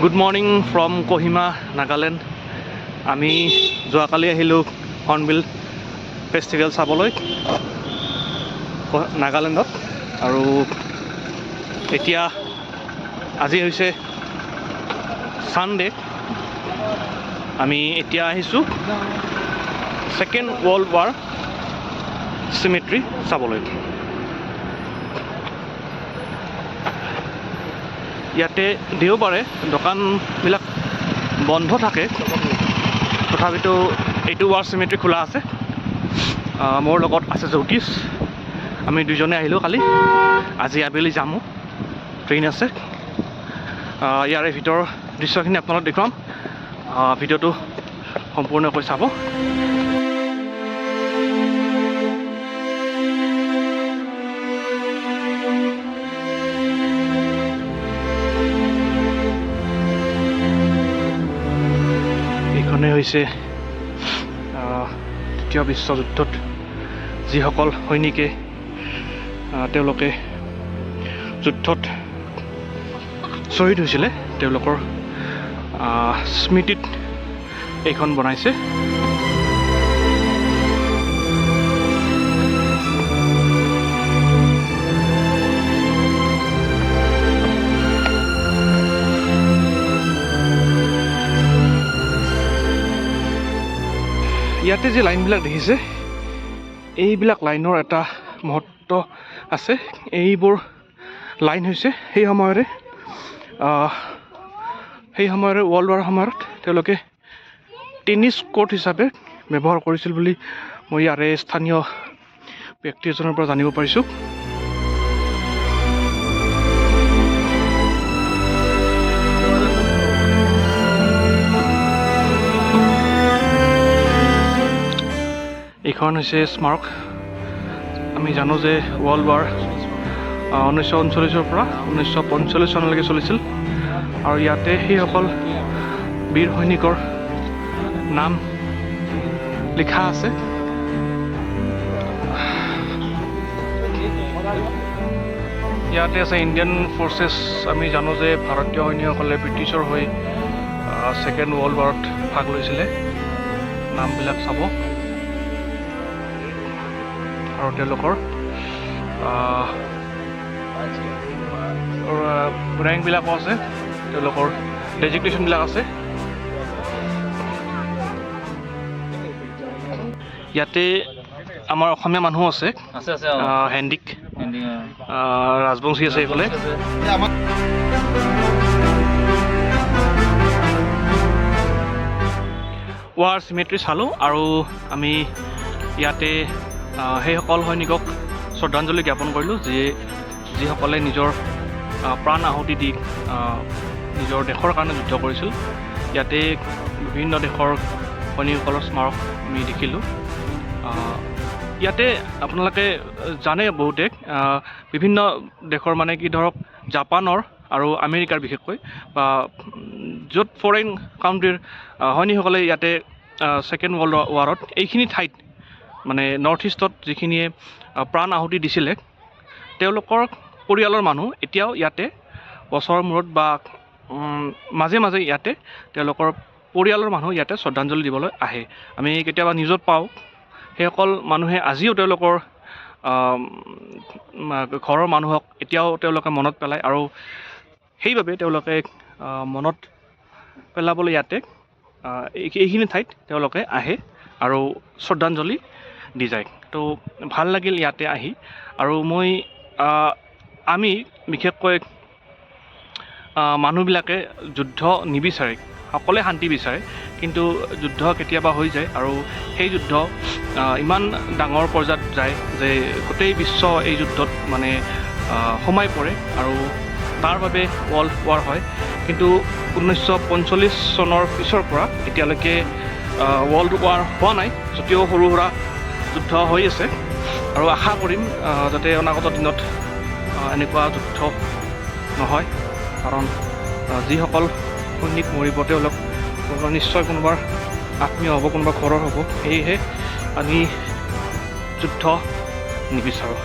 Good morning from Kohima Nagaland. আমি যোৱাকালি আহিলোঁ হৰ্ণবিল ফেষ্টিভেল চাবলৈ নাগালেণ্ডত, আৰু এতিয়া আজি হৈছে ছানডে। আমি এতিয়া আহিছোঁ ছেকেণ্ড ৱৰ্ল্ড ৱাৰ চিমেট্ৰি চাবলৈ। ইয়াতে দেওবাৰে দোকানবিলাক বন্ধ থাকে, তথাপিতো এইটো ৱাৰ চিমেট্ৰি খোলা আছে। মোৰ লগত আছে জ্যোতিষ। আমি দুজনে আহিলোঁ কালি, আজি আবেলি যামো, ট্ৰেইন আছে। ইয়াৰে ভিতৰৰ দৃশ্যখিনি আপোনালোকক দেখুৱাম। ভিডিঅ'টো সম্পূৰ্ণকৈ চাব। এইখনে হৈছে দ্বিতীয় বিশ্বযুদ্ধত যিসকল সৈনিকে তেওঁলোকে যুদ্ধত শ্বহীদ হৈছিলে, তেওঁলোকৰ স্মৃতিত এইখন বনাইছে। ইয়াতে যে লাইনবিলাক দেখিছে, এইবিলাক লাইনৰ এটা মহত্ব আছে। এইবোৰ লাইন হৈছে সেই সময়ৰে ৱৰ্ল্ড ৱাৰ সময়ত তেওঁলোকে টেনিছ কোৰ্ট হিচাপে ব্যৱহাৰ কৰিছিল বুলি মই ইয়াৰে স্থানীয় ব্যক্তি এজনৰ পৰা জানিব পাৰিছোঁ। এইখন হৈছে স্মাৰক। আমি জানো যে ৱৰ্ল্ড ৱাৰ 1939 পৰা 1945 চনলৈকে চলিছিল, আৰু ইয়াতে সেইসকল বীৰ সৈনিকৰ নাম লিখা আছে। ইয়াতে আছে ইণ্ডিয়ান ফৰ্চেছ। আমি জানো যে ভাৰতীয় সৈনিকসকলে ব্ৰিটিছৰ হৈ ছেকেণ্ড ৱৰ্ল্ড ৱাৰত ভাগ লৈছিলে। নামবিলাক চাব, আৰু তেওঁলোকৰ ৰেংকবিলাকো আছে, তেওঁলোকৰ ডেজিগনেশ্যনবিলাক আছে। ইয়াতে আমাৰ অসমীয়া মানুহ আছে, হেণ্ডিক ৰাজবংশী আছে এইফালে। ৱাৰ চিমেট্ৰি চালোঁ, আৰু আমি ইয়াতে সেইসকল সৈনিকক শ্ৰদ্ধাঞ্জলি জ্ঞাপন কৰিলোঁ যিসকলে নিজৰ প্ৰাণ আহুতি দি নিজৰ দেশৰ কাৰণে যুদ্ধ কৰিছিল। ইয়াতে বিভিন্ন দেশৰ সৈনিকসকলৰ স্মাৰক আমি দেখিলোঁ। ইয়াতে আপোনালোকে জানে বহুতে বিভিন্ন দেশৰ, মানে কি ধৰক জাপানৰ আৰু আমেৰিকাৰ বিশেষকৈ, বা য'ত ফৰেইন কাউণ্ট্ৰিৰ সৈনিকসকলে ইয়াতে ছেকেণ্ড ৱৰ্ল্ড ৱাৰত এইখিনি ঠাইত, মানে নৰ্থ ইষ্টত যিখিনিয়ে প্ৰাণ আহুতি দিছিলে, তেওঁলোকৰ পৰিয়ালৰ মানুহ এতিয়াও ইয়াতে বছৰৰ মূৰত বা মাজে মাজে ইয়াতে তেওঁলোকৰ পৰিয়ালৰ মানুহ ইয়াতে শ্ৰদ্ধাঞ্জলি দিবলৈ আহে। আমি কেতিয়াবা নিউজত পাওঁ, সেইসকল মানুহে আজিও তেওঁলোকৰ ঘৰৰ মানুহক এতিয়াও তেওঁলোকে মনত পেলায়, আৰু সেইবাবে তেওঁলোকে মনত পেলাবলৈ ইয়াতে এইখিনি ঠাইত তেওঁলোকে আহে আৰু শ্ৰদ্ধাঞ্জলি দি যায়। তো ভাল লাগিল ইয়াতে আহি। আৰু আমি বিশেষকৈ মানুহবিলাকে যুদ্ধ নিবিচাৰে, সকলোৱে শান্তি বিচাৰে, কিন্তু যুদ্ধ কেতিয়াবা হৈ যায়, আৰু সেই যুদ্ধ ইমান ডাঙৰ পৰ্যায়ত যায় যে গোটেই বিশ্ব এই যুদ্ধত মানে সোমাই পৰে, আৰু তাৰ বাবে ৱৰ্ল্ড ৱাৰ হয়। কিন্তু 1945 চনৰ পিছৰ পৰা এতিয়ালৈকে ৱৰ্ল্ড ৱাৰ হোৱা নাই, যদিও সৰু সুৰা যুদ্ধ হৈ আছে, আৰু আশা কৰিম যাতে অনাগত দিনত এনেকুৱা যুদ্ধ নহয়। কাৰণ যিসকল সৈনিক মৰিব, তেওঁলোক নিশ্চয় কোনোবাৰ আত্মীয় হ'ব, কোনোবা ঘৰৰ হ'ব। সেয়েহে আমি যুদ্ধ নিবিচাৰোঁ।